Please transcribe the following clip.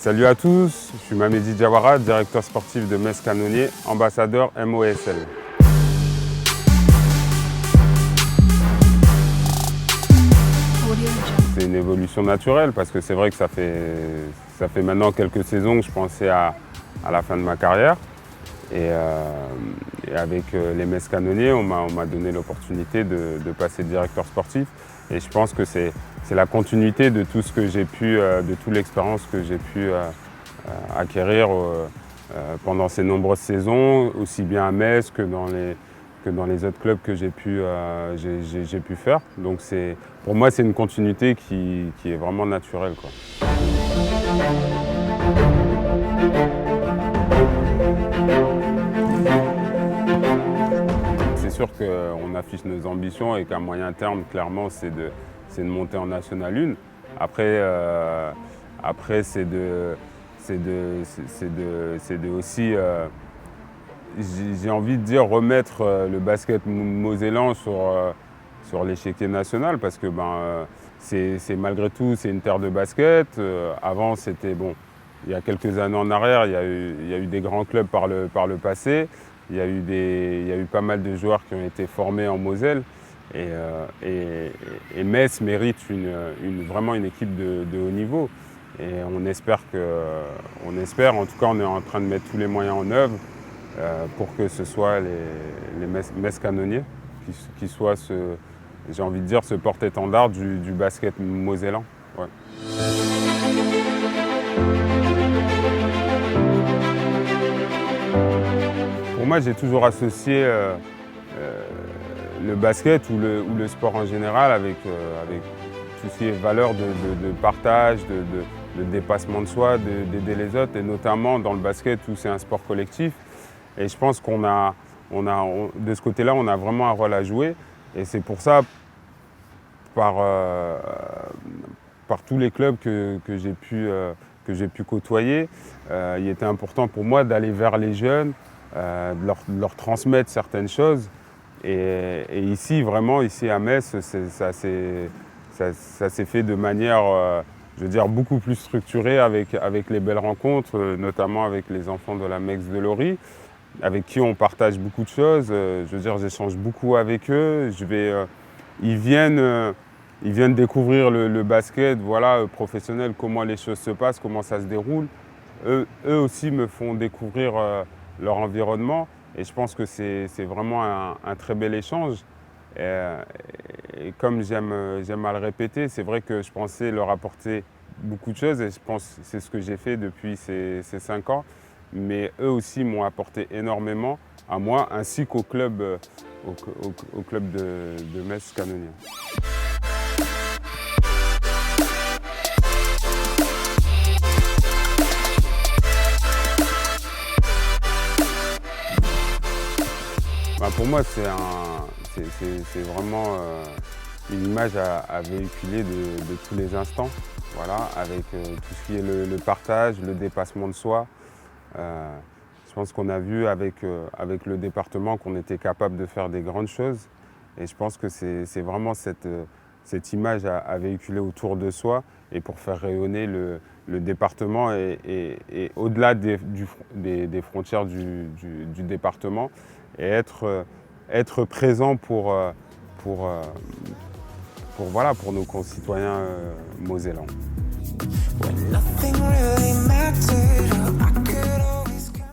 Salut à tous, je suis Mamedi Diawara, directeur sportif de Metz Canonniers, ambassadeur MOSL. C'est une évolution naturelle parce que c'est vrai que ça fait maintenant quelques saisons que je pensais à la fin de ma carrière. Et avec les Metz Canonniers, on m'a donné l'opportunité de passer directeur sportif. Et je pense que c'est la continuité de tout ce que j'ai pu, de toute l'expérience que j'ai pu acquérir pendant ces nombreuses saisons, aussi bien à Metz que dans les autres clubs que j'ai pu faire. Donc pour moi, c'est une continuité qui est vraiment naturelle, quoi. C'est sûr qu'on affiche nos ambitions et qu'à moyen terme, clairement, c'est de monter en National 1. Après c'est de aussi, j'ai envie de dire, remettre le basket mosellan sur l'échiquier national parce que c'est malgré tout, c'est une terre de basket. Avant, c'était bon. Il y a quelques années en arrière, il y a eu des grands clubs par le passé. Il y a eu pas mal de joueurs qui ont été formés en Moselle. Et Metz mérite vraiment une équipe de haut niveau. Et on espère, en tout cas, on est en train de mettre tous les moyens en œuvre pour que ce soit les Metz Canonniers qui soient, j'ai envie de dire, ce porte-étendard du basket mosellan. Ouais. Pour moi, j'ai toujours associé le basket ou le sport en général avec tout ce qui est valeur de partage, de dépassement de soi, d'aider les autres, et notamment dans le basket où c'est un sport collectif. Et je pense de ce côté-là, on a vraiment un rôle à jouer. Et c'est pour ça, par tous les clubs que j'ai pu côtoyer, il était important pour moi d'aller vers les jeunes, de leur transmettre certaines choses. Et ici, vraiment, ici à Metz, ça s'est fait de manière, je veux dire, beaucoup plus structurée avec les belles rencontres, notamment avec les enfants de la MEX de Lori, avec qui on partage beaucoup de choses. Je veux dire, j'échange beaucoup avec eux. Ils viennent découvrir le basket, voilà, professionnel, comment les choses se passent, comment ça se déroule. Eux aussi me font découvrir leur environnement. Et je pense que c'est vraiment un très bel échange. Et comme j'aime à le répéter, c'est vrai que je pensais leur apporter beaucoup de choses et je pense que c'est ce que j'ai fait depuis ces 5 ans. Mais eux aussi m'ont apporté énormément à moi ainsi qu'au club, au club de Metz Canonniers. Pour moi, c'est vraiment une image à véhiculer de tous les instants, voilà, avec tout ce qui est le partage, le dépassement de soi. Je pense qu'on a vu avec le département qu'on était capable de faire des grandes choses. Et je pense que c'est vraiment cette image à véhiculer autour de soi et pour faire rayonner le département et au-delà des frontières du département et être présent pour nos concitoyens mosellans.